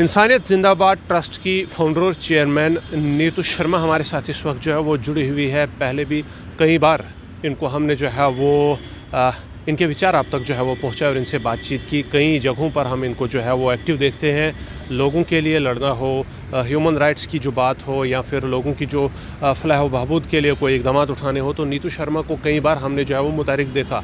इंसानियत जिंदाबाद ट्रस्ट की फाउंडर और चेयरमैन नीतू शर्मा हमारे साथ इस वक्त जो है वो जुड़ी हुई है। पहले भी कई बार इनको हमने जो है वो इनके विचार आप तक जो है वो पहुँचाए और इनसे बातचीत की। कई जगहों पर हम इनको जो है वो एक्टिव देखते हैं, लोगों के लिए लड़ना हो, ह्यूमन राइट्स की जो बात हो या फिर लोगों की जो फलाह व बहबूद के लिए कोई इकदाम उठाने हो, तो नीतू शर्मा को कई बार हमने जो है वो मुतारिक देखा।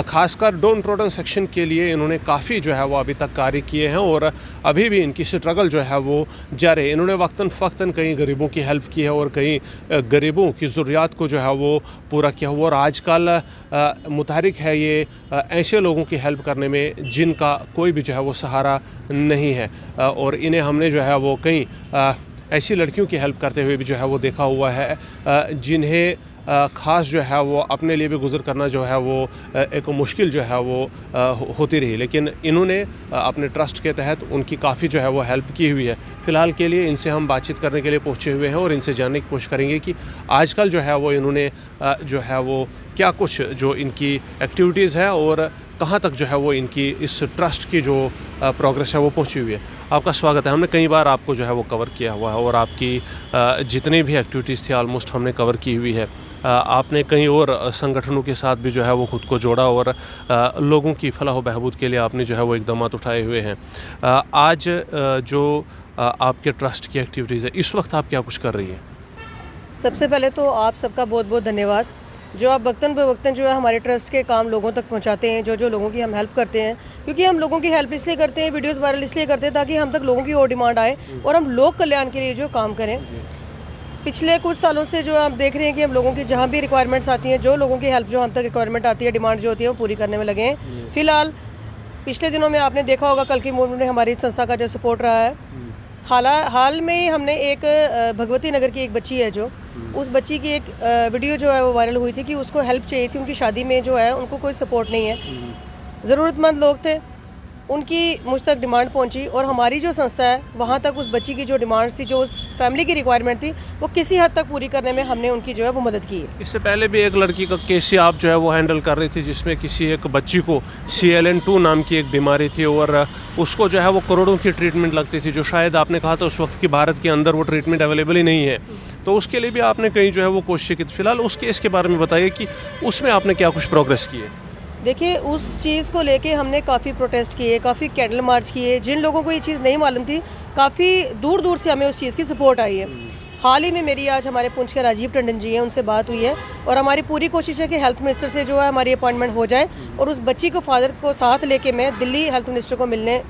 ख़ासकर डाउन ट्रोडन सेक्शन के लिए इन्होंने काफ़ी जो है वो अभी तक कार्य किए हैं और अभी भी इनकी स्ट्रगल जो है वो जारी है। इन्होंने वक्तन फ़क्तन कई गरीबों की हेल्प की है और कई गरीबों की ज़रूरियात को जो है वो पूरा किया हुआ। और आजकल मुतारिक है ये ऐसे लोगों की हेल्प करने में जिनका कोई भी जो है वो सहारा नहीं है, और इन्हें हमने जो है वो कई ऐसी लड़कियों की हेल्प करते हुए भी जो है वो देखा हुआ है जिन्हें ख़ास जो है वो अपने लिए भी गुज़र करना जो है वो एक मुश्किल जो है वो होती रही, लेकिन इन्होंने अपने ट्रस्ट के तहत उनकी काफ़ी जो है वो हेल्प की हुई है। फ़िलहाल के लिए इनसे हम बातचीत करने के लिए पहुँचे हुए हैं और इनसे जानने की कोशिश करेंगे कि आजकल जो है वो इन्होंने जो है वो क्या कुछ जो इनकी एक्टिविटीज़ है और कहाँ तक जो है वो इनकी इस ट्रस्ट की जो प्रोग्रेस है वो पहुँची हुई है। आपका स्वागत है। हमने कई बार आपको जो है वो कवर किया हुआ है और आपकी जितनी भी एक्टिविटीज़ थी ऑलमोस्ट हमने कवर की हुई है। आपने कई और संगठनों के साथ भी जो है वो ख़ुद को जोड़ा और लोगों की फलाह व बहबूद के लिए आपने जो है वो इकदाम उठाए हुए हैं। आज जो आपके ट्रस्ट की एक्टिविटीज़ है, इस वक्त आप क्या कुछ कर रही हैं? सबसे पहले तो आप सबका बहुत बहुत धन्यवाद जो आप वक्तन ब वक्तन जो है हमारे ट्रस्ट के काम लोगों तक पहुंचाते हैं, जो लोगों की हम हेल्प करते हैं। क्योंकि हम लोगों की हेल्प इसलिए करते हैं, वीडियोस वायरल इसलिए करते हैं ताकि हम तक लोगों की और डिमांड आए और हम लोक कल्याण के लिए जो काम करें। पिछले कुछ सालों से जो आप देख रहे हैं कि हम लोगों की जहाँ भी रिक्वायरमेंट्स आती हैं, जो लोगों की हेल्प जो हम तक रिक्वायरमेंट आती है, डिमांड जो होती है वो पूरी करने में लगे हैं। फ़िलहाल पिछले दिनों में आपने देखा होगा कल की मूवमेंट में हमारी संस्था का जो सपोर्ट रहा है। हाल में ही हमने एक भगवती नगर की एक बच्ची है जो उस बच्ची की एक वीडियो जो है वो वायरल हुई थी कि उसको हेल्प चाहिए थी। उनकी शादी में जो है उनको कोई सपोर्ट नहीं है, ज़रूरतमंद लोग थे, उनकी मुझ तक डिमांड पहुंची और हमारी जो संस्था है वहाँ तक उस बच्ची की जो डिमांड्स थी, जो उस फैमिली की रिक्वायरमेंट थी, वो किसी हद तक पूरी करने में हमने उनकी जो है वो मदद की है। इससे पहले भी एक लड़की का केस ही आप जो है वो हैंडल कर रही थी जिसमें किसी एक बच्ची को CLN2 नाम की एक बीमारी थी और उसको जो है वो करोड़ों की ट्रीटमेंट लगती थी, जो शायद आपने कहा था उस वक्त की भारत के अंदर वो ट्रीटमेंट अवेलेबल ही नहीं है। तो उसके लिए भी आपने कहीं जो है वो कोशिश की। फिलहाल उस केस के बारे में बताइए कि उसमें आपने क्या कुछ प्रोग्रेस की है? देखिए, उस चीज़ को लेके हमने काफ़ी प्रोटेस्ट किए, काफ़ी कैंडल मार्च किए। जिन लोगों को ये चीज़ नहीं मालूम थी, काफ़ी दूर दूर से हमें उस चीज़ की सपोर्ट आई है। हाल ही में मेरी आज हमारे पुंछ के राजीव टंडन जी हैं, उनसे बात हुई है और हमारी पूरी कोशिश है कि हेल्थ मिनिस्टर से जो है हमारी अपॉइंटमेंट हो जाए और उस बच्ची को फादर को साथ लेके मैं दिल्ली हेल्थ मिनिस्टर को मिलने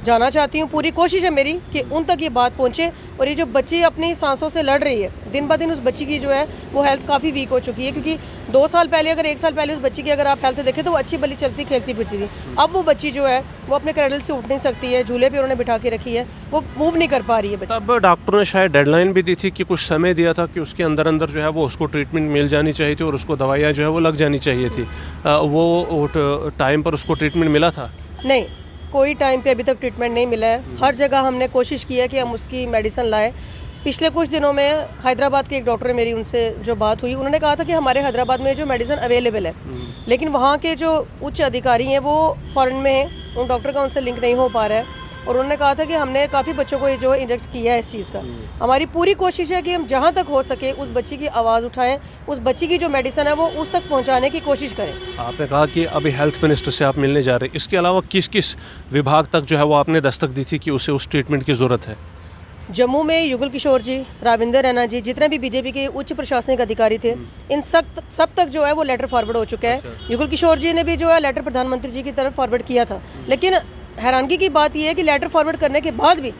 जाना चाहती हूँ। पूरी कोशिश है मेरी कि उन तक ये बात पहुँचे और ये जो बच्ची अपनी सांसों से लड़ रही है, दिन ब दिन उस बच्ची की जो है वो हेल्थ काफ़ी वीक हो चुकी है। क्योंकि 2 साल पहले, अगर 1 साल पहले उस बच्ची की अगर आप हेल्थ देखें तो वो अच्छी भली चलती खेलती फिरती थी। अब वो बच्ची जो है वो अपने क्रैडल से उठ नहीं सकती है, झूले पे उन्होंने बिठा के रखी है, वो मूव नहीं कर पा रही है बच्ची। तब डॉक्टर ने शायद डेडलाइन भी दी थी कि कुछ समय दिया था कि उसके अंदर जो है वो उसको ट्रीटमेंट मिल जानी चाहिए थी और उसको दवाइयाँ जो है वो लग जानी चाहिए थी। वो टाइम पर उसको ट्रीटमेंट मिला था? नहीं, कोई टाइम पे अभी तक ट्रीटमेंट नहीं मिला है। हर जगह हमने कोशिश की है कि हम उसकी मेडिसिन लाएं। पिछले कुछ दिनों में हैदराबाद के एक डॉक्टर है, मेरी उनसे जो बात हुई, उन्होंने कहा था कि हमारे हैदराबाद में जो मेडिसिन अवेलेबल है, लेकिन वहाँ के जो उच्च अधिकारी हैं वो फ़ॉरेन में हैं, उन डॉक्टर का उनसे लिंक नहीं हो पा रहा है। और उन्होंने कहा था कि हमने काफ़ी बच्चों को ये जो इंजेक्ट किया है इस चीज़ का। हमारी पूरी कोशिश है कि हम जहाँ तक हो सके उस बच्ची की आवाज़ उठाएं, उस बच्ची की जो मेडिसिन है वो उस तक पहुँचाने की कोशिश करें। आपने कहा कि अभी हेल्थ मिनिस्टर से आप मिलने जा रहे हैं, इसके अलावा किस किस विभाग तक जो है वो आपने दस्तक दी थी कि उसे उस ट्रीटमेंट की ज़रूरत है? जम्मू में युगल किशोर जी, राविंदर रैना जी, जितने भी बीजेपी के उच्च प्रशासनिक अधिकारी थे, इन सब तक जो है वो लेटर फॉरवर्ड हो चुका है। युगल किशोर जी ने भी जो है लेटर प्रधानमंत्री जी की तरफ फॉरवर्ड किया था, लेकिन हैरानगी की बात यह है कि लेटर फॉरवर्ड करने के बाद भी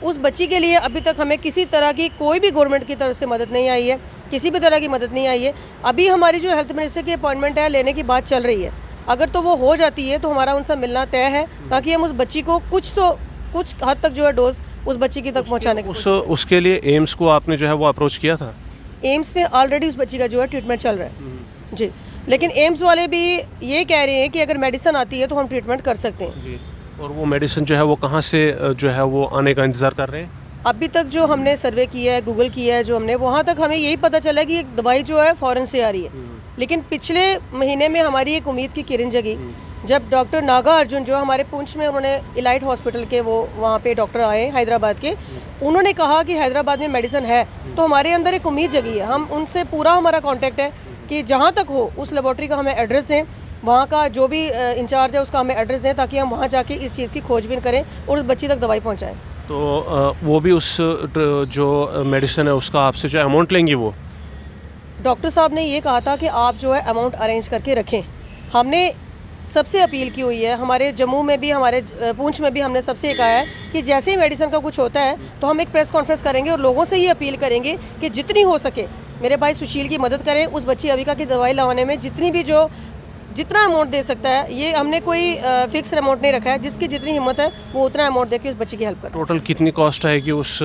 उस बच्ची के लिए अभी तक हमें किसी तरह की कोई भी गवर्नमेंट की तरफ से मदद नहीं आई है, किसी भी तरह की मदद नहीं आई है। अभी हमारी जो हेल्थ मिनिस्टर की अपॉइंटमेंट है लेने की बात चल रही है। अगर तो वो हो जाती है तो हमारा उनसे मिलना तय है, ताकि हम उस बच्ची को कुछ हद तक जो है डोज उस बच्ची की तक पहुँचाने की उसके लिए एम्स को आपने जो है वो अप्रोच किया था? एम्स में ऑलरेडी उस बच्ची का जो है ट्रीटमेंट चल रहा है जी, लेकिन एम्स वाले भी ये कह रहे हैं कि अगर मेडिसिन आती है तो हम ट्रीटमेंट कर सकते हैं जी। और वो मेडिसिन जो है वो कहाँ से जो है वो आने का इंतज़ार कर रहे हैं? अभी तक जो हमने सर्वे किया है, गूगल किया है जो हमने, वहाँ तक हमें यही पता चला कि एक दवाई जो है फ़ॉरेन से आ रही है। लेकिन पिछले महीने में हमारी एक उम्मीद की किरण जगी जब डॉक्टर नागा अर्जुन जो हमारे पुंछ में उन्होंने इलाइट हॉस्पिटल के वो वहाँ पे डॉक्टर आए हैदराबाद के, उन्होंने कहा कि हैदराबाद में मेडिसिन है, तो हमारे अंदर एक उम्मीद जगी है। हम उनसे पूरा हमारा कांटेक्ट है कि जहाँ तक हो उस लेबॉर्ट्री का हमें एड्रेस दें, वहाँ का जो भी इंचार्ज है उसका हमें एड्रेस दें, ताकि हम वहाँ जाके इस चीज़ की खोजबीन करें और उस बच्ची तक दवाई पहुँचाएँ। तो वो भी उस जो मेडिसिन है उसका आपसे जो अमाउंट लेंगी वो? डॉक्टर साहब ने ये कहा था कि आप जो है अमाउंट अरेंज करके रखें। हमने सबसे अपील की हुई है, हमारे जम्मू में भी, हमारे पुंछ में भी हमने सबसे कहा है कि जैसे ही मेडिसिन का कुछ होता है तो हम एक प्रेस कॉन्फ्रेंस करेंगे और लोगों से ये अपील करेंगे कि जितनी हो सके मेरे भाई सुशील की मदद करें, उस बच्ची अविका की दवाई लाने में जितनी भी जितना अमाउंट दे सकता है। ये हमने कोई फिक्स अमाउंट नहीं रखा है, जिसकी जितनी हिम्मत है वो उतना अमाउंट दे के उस बच्ची की हेल्प करें। टोटल कितनी कॉस्ट आएगी उस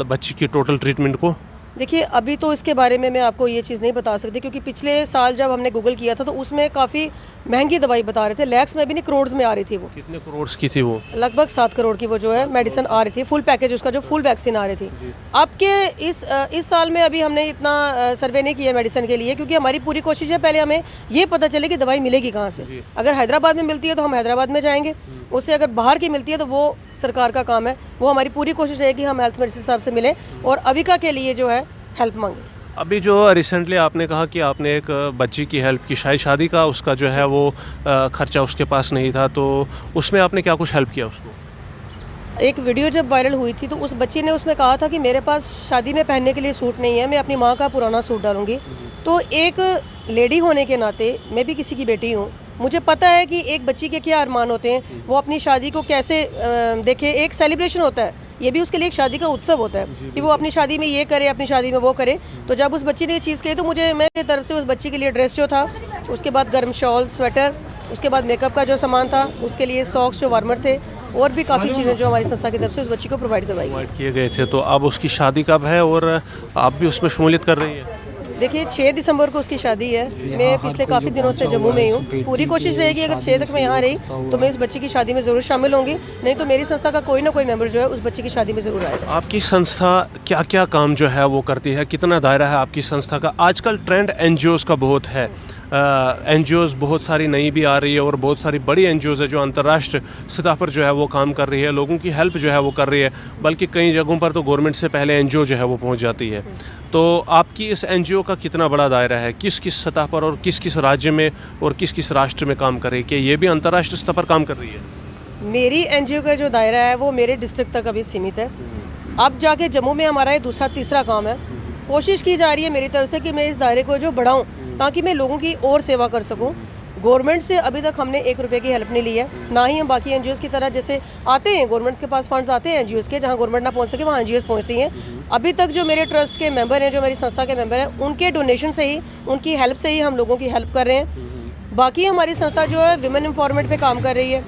बच्ची की टोटल ट्रीटमेंट को? देखिए, अभी तो इसके बारे में मैं आपको ये चीज़ नहीं बता सकती, क्योंकि पिछले साल जब हमने गूगल किया था तो उसमें काफ़ी महंगी दवाई बता रहे थे, लैक्स में भी नहीं करोड़ में आ रही थी वो। कितने करोड़ की थी वो? लगभग 7 करोड़ की वो जो है मेडिसिन आ रही थी, फुल पैकेज उसका, जो फुल वैक्सीन आ रही थी। अब के इस साल में अभी हमने इतना सर्वे नहीं किया मेडिसिन के लिए, क्योंकि हमारी पूरी कोशिश है पहले हमें ये पता चले कि दवाई मिलेगी कहाँ से। अगर हैदराबाद में मिलती है तो हम हैदराबाद में जाएंगे, उससे अगर बाहर की मिलती है तो वो सरकार का काम है। वो हमारी पूरी कोशिश रहेगी हम हेल्थ मिनिस्टर साहब से मिलें और अविका के लिए जो है हेल्प मांगे। अभी जो रिसेंटली आपने कहा कि आपने एक बच्ची की हेल्प की, शायद शादी का उसका जो है वो खर्चा उसके पास नहीं था, तो उसमें आपने क्या कुछ हेल्प किया उसको? एक वीडियो जब वायरल हुई थी तो उस बच्ची ने उसमें कहा था कि मेरे पास शादी में पहनने के लिए सूट नहीं है, मैं अपनी माँ का पुराना सूट डालूंगी। तो एक लेडी होने के नाते, मैं भी किसी की बेटी हूँ, मुझे पता है कि एक बच्ची के क्या अरमान होते हैं, वो अपनी शादी को कैसे देखे। एक सेलिब्रेशन होता है, ये भी उसके लिए एक शादी का उत्सव होता है कि वो अपनी शादी में ये करे, अपनी शादी में वो करे। तो जब उस बच्ची ने ये चीज़ कही तो मुझे, मेरी तरफ से उस बच्ची के लिए ड्रेस जो था, उसके बाद गर्म शॉल, स्वेटर, उसके बाद मेकअप का जो सामान था, उसके लिए सॉक्स जो वार्मर थे, और भी काफ़ी चीज़ें जो हमारी संस्था की तरफ से उस बच्ची को प्रोवाइड किए गए थे। तो अब उसकी शादी कब है और आप भी उसमें शमूलियत कर रही है? देखिए, 6 दिसंबर को उसकी शादी है। मैं पिछले काफ़ी दिनों से जम्मू में ही हूँ। पूरी कोशिश रहेगी अगर 6 तक मैं यहाँ रही तो मैं इस बच्ची की शादी में ज़रूर शामिल होंगी, नहीं तो मेरी संस्था का कोई ना कोई मेंबर जो है उस बच्ची की शादी में ज़रूर आएगा। आपकी संस्था क्या क्या काम जो है वो करती है, कितना दायरा है आपकी संस्था का? आजकल ट्रेंड एनजीओज का बहुत है, एनजीओज बहुत सारी नई भी आ रही है और बहुत सारी बड़ी एनजीओज है जो अंतर्राष्ट्रीय सतह पर जो है वो काम कर रही है, लोगों की हेल्प जो है वो कर रही है, बल्कि कई जगहों पर तो गवर्नमेंट से पहले एनजीओ जो है वो पहुंच जाती है। तो आपकी इस एनजीओ का कितना बड़ा दायरा है, किस किस सतह पर और किस किस राज्य में और किस किस राष्ट्र में काम कर रही है, कि ये भी अंतर्राष्ट्रीय सतह पर काम कर रही है? मेरी एनजीओ का जो दायरा है वो मेरे डिस्ट्रिक्ट तक अभी सीमित है। अब जाके जम्मू में हमारा ये दूसरा तीसरा काम है। कोशिश की जा रही है मेरी तरफ से कि मैं इस दायरे को जो बढ़ाऊँ ताकि मैं लोगों की और सेवा कर सकूं। गवर्नमेंट से अभी तक हमने 1 रुपये की हेल्प नहीं ली है, ना ही हम बाकी एनजीओज़ की तरह जैसे आते हैं गवर्नमेंट के पास फंड्स आते हैं एनजीओज़ के, जहां गवर्नमेंट ना पहुंच सके वहां एनजीओज़ पहुंचती हैं। अभी तक जो मेरे ट्रस्ट के मेंबर हैं, जो मेरी संस्था के मेंबर हैं, उनके डोनेशन से ही, उनकी हेल्प से ही हम लोगों की हेल्प कर रहे हैं। बाकी हमारी संस्था जो है विमेन एम्पावरमेंट पे काम कर रही है,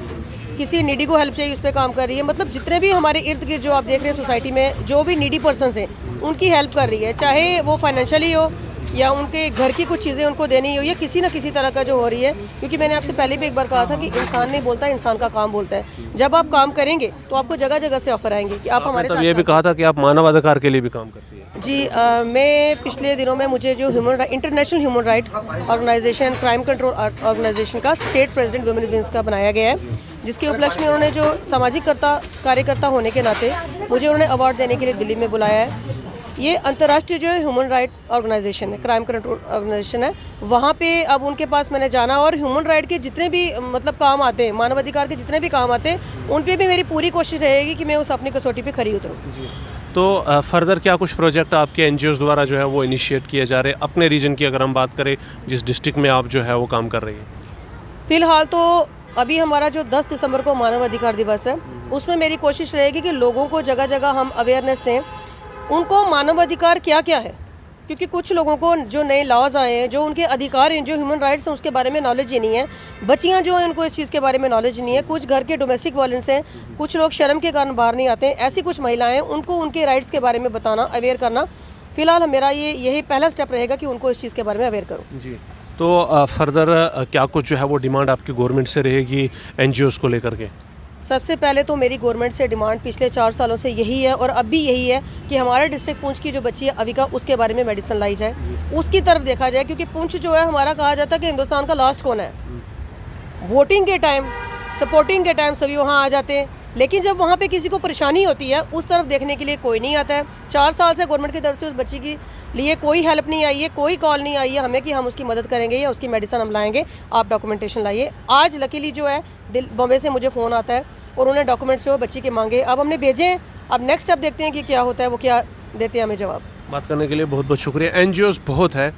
किसी नीडी को हेल्प चाहिए उस पर काम कर रही है। मतलब जितने भी हमारे इर्द गिर्द जो आप देख रहे हैं सोसाइटी में जो भी नीडी पर्सनस हैं उनकी हेल्प कर रही है, चाहे वो फाइनेंशियली हो या उनके घर की कुछ चीज़ें उनको देनी हो या किसी न किसी तरह का जो हो रही है। क्योंकि मैंने आपसे पहले भी एक बार कहा था कि इंसान नहीं बोलता, इंसान का काम बोलता है। जब आप काम करेंगे तो आपको जगह जगह से ऑफर आएंगे कि आप हमारे साथ। ये भी कहा था कि आप मानवाधिकार के लिए भी काम करती है? जी, मैं पिछले दिनों में मुझे जो international human right organisation, crime control organisation का स्टेट प्रेसिडेंट वुमेन विंग्स का बनाया गया है, जिसके उपलक्ष्य में उन्होंने जो सामाजिक कार्यकर्ता होने के नाते मुझे उन्होंने अवार्ड देने के लिए दिल्ली में बुलाया है। ये अंतर्राष्ट्रीय जो है ह्यूमन राइट ऑर्गेनाइजेशन है, क्राइम कंट्रोल ऑर्गेनाइजेशन है। वहाँ पे अब उनके पास मैंने जाना और ह्यूमन राइट के जितने भी मतलब काम आते हैं, मानवाधिकार के जितने भी काम आते हैं, उन पे भी मेरी पूरी कोशिश रहेगी कि मैं उस अपनी कसौटी पे खरी उतरूँ। तो फर्दर क्या कुछ प्रोजेक्ट आपके एनजीओज़ द्वारा जो है वो इनिशिएट किए जा रहे हैं अपने रीजन की, अगर हम बात करें जिस डिस्ट्रिक्ट में आप जो है वो काम कर रही है? फिलहाल तो अभी हमारा जो 10 दिसंबर को मानव अधिकार दिवस है, उसमें मेरी कोशिश रहेगी कि लोगों को जगह जगह हम अवेयरनेस दें, उनको मानव अधिकार क्या क्या है। क्योंकि कुछ लोगों को जो नए लॉज आए हैं, जो उनके अधिकार हैं, जो ह्यूमन राइट्स हैं, उसके बारे में नॉलेज ही नहीं है। बच्चियां जो हैं उनको इस चीज़ के बारे में नॉलेज नहीं है। कुछ घर के डोमेस्टिक वायलेंस हैं, कुछ लोग शर्म के कारण बाहर नहीं आते हैं। ऐसी कुछ महिलाएं, उनको उनके राइट्स के बारे में बताना, अवेयर करना, फिलहाल मेरा यही पहला स्टेप रहेगा कि उनको इस चीज़ के बारे में अवेयर करूँ। जी, तो फर्दर क्या कुछ जो है वो डिमांड आपकी गवर्नमेंट से रहेगी एनजीओज़ को लेकर के? सबसे पहले तो मेरी गवर्नमेंट से डिमांड पिछले 4 सालों से यही है और अब भी यही है कि हमारे डिस्ट्रिक्ट पुंछ की जो बच्ची है अविका, उसके बारे में मेडिसिन लाई जाए, उसकी तरफ देखा जाए। क्योंकि पुंछ जो है हमारा, कहा जाता है कि हिंदुस्तान का लास्ट कोना है। वोटिंग के टाइम, सपोर्टिंग के टाइम सभी वहाँ आ जाते हैं, लेकिन जब वहाँ पे किसी को परेशानी होती है उस तरफ देखने के लिए कोई नहीं आता है। 4 साल से गवर्नमेंट की तरफ से उस बच्ची की लिए कोई हेल्प नहीं आई है, कोई कॉल नहीं आई है हमें कि हम उसकी मदद करेंगे या उसकी मेडिसिन हम लाएंगे, आप डॉक्यूमेंटेशन लाइए। आज लकीली जो है बॉम्बे से मुझे फ़ोन आता है और उन्होंने डॉक्यूमेंट्स जो है बच्ची के मांगे, अब हमने भेजे हैं। अब नेक्स्ट स्टेप देखते हैं कि क्या होता है, वो क्या देते हैं हमें जवाब। बात करने के लिए बहुत बहुत शुक्रिया। NGOs बहुत है,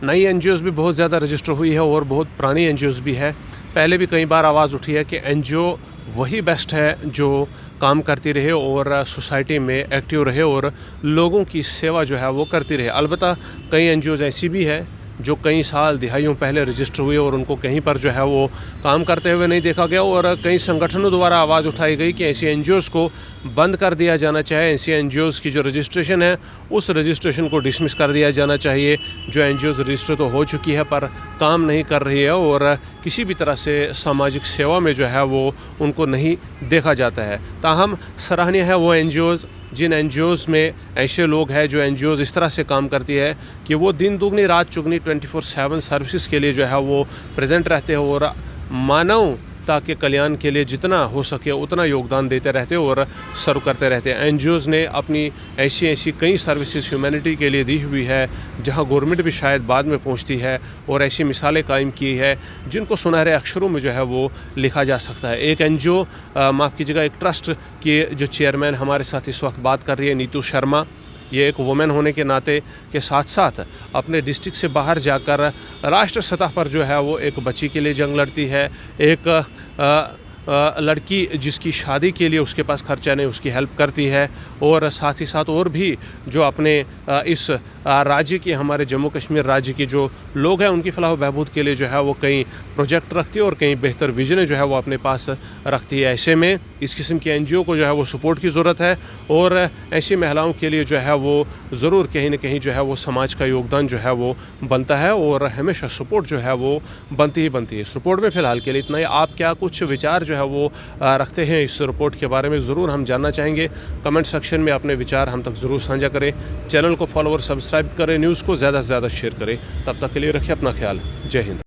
नई NGOs भी बहुत ज़्यादा रजिस्टर हुई है और बहुत पुरानी NGOs भी है। पहले भी कई बार आवाज़ उठी है कि NGO वही बेस्ट है जो काम करती रहे और सोसाइटी में एक्टिव रहे और लोगों की सेवा जो है वो करती रहे। अलबत्ता कई NGOs ऐसी भी है जो कई साल दिहाइयों पहले रजिस्टर हुए और उनको कहीं पर जो है वो काम करते हुए नहीं देखा गया और कई संगठनों द्वारा आवाज़ उठाई गई कि ऐसी NGOs को बंद कर दिया जाना चाहिए। ऐसी NGOs की जो रजिस्ट्रेशन है उस रजिस्ट्रेशन को डिसमिस कर दिया जाना चाहिए। जो NGOs रजिस्टर तो हो चुकी है पर काम नहीं कर रही है और किसी भी तरह से सामाजिक सेवा में जो है वो उनको नहीं देखा जाता है। ताहम सराहनीय है वो NGOs जिन NGOs में ऐसे लोग हैं जो NGOs इस तरह से काम करती है कि वो दिन दुगनी रात चुगनी 24/7 सर्विसेज के लिए जो है वो प्रेजेंट रहते हैं और मानवता के कल्याण के लिए जितना हो सके उतना योगदान देते रहते और सर्व करते रहते हैं। NGOs ने अपनी ऐसी कई सर्विसेज ह्यूमैनिटी के लिए दी हुई है जहां गवर्नमेंट भी शायद बाद में पहुंचती है और ऐसी मिसालें कायम की है जिनको सुनहरे अक्षरों में जो है वो लिखा जा सकता है। एक NGO माफ़ कीजिएगा, एक ट्रस्ट के जो चेयरमैन हमारे साथ इस वक्त बात कर रही है, नीतू शर्मा, ये एक वुमेन होने के नाते के साथ साथ अपने डिस्ट्रिक्ट से बाहर जाकर राष्ट्र सतह पर जो है वो एक बच्ची के लिए जंग लड़ती है। एक लड़की जिसकी शादी के लिए उसके पास खर्चा नहीं, उसकी हेल्प करती है और साथ ही साथ और भी जो अपने इस राज्य के, हमारे जम्मू कश्मीर राज्य के जो लोग हैं उनकी फलाह बहबूद के लिए जो है वो कई प्रोजेक्ट रखती है और कई बेहतर विजन जो है वो अपने पास रखती है। ऐसे में इस किस्म की NGO को जो है वो सपोर्ट की ज़रूरत है और ऐसी महिलाओं के लिए जो है वो ज़रूर कहीं ना कहीं जो है वो समाज का योगदान जो है वो बनता है और हमेशा सपोर्ट जो है वो बनती ही बनती है। इस रिपोर्ट में फ़िलहाल के लिए इतना ही। आप क्या कुछ विचार जो है वो रखते हैं इस रिपोर्ट के बारे में ज़रूर हम जानना चाहेंगे। कमेंट सेक्शन में अपने विचार हम तक ज़रूर साझा करें। चैनल को फॉलो और सब्सक्राइब करें, न्यूज़ को ज़्यादा से ज़्यादा शेयर करें। तब तक के लिए रखिए अपना ख्याल। जय हिंद।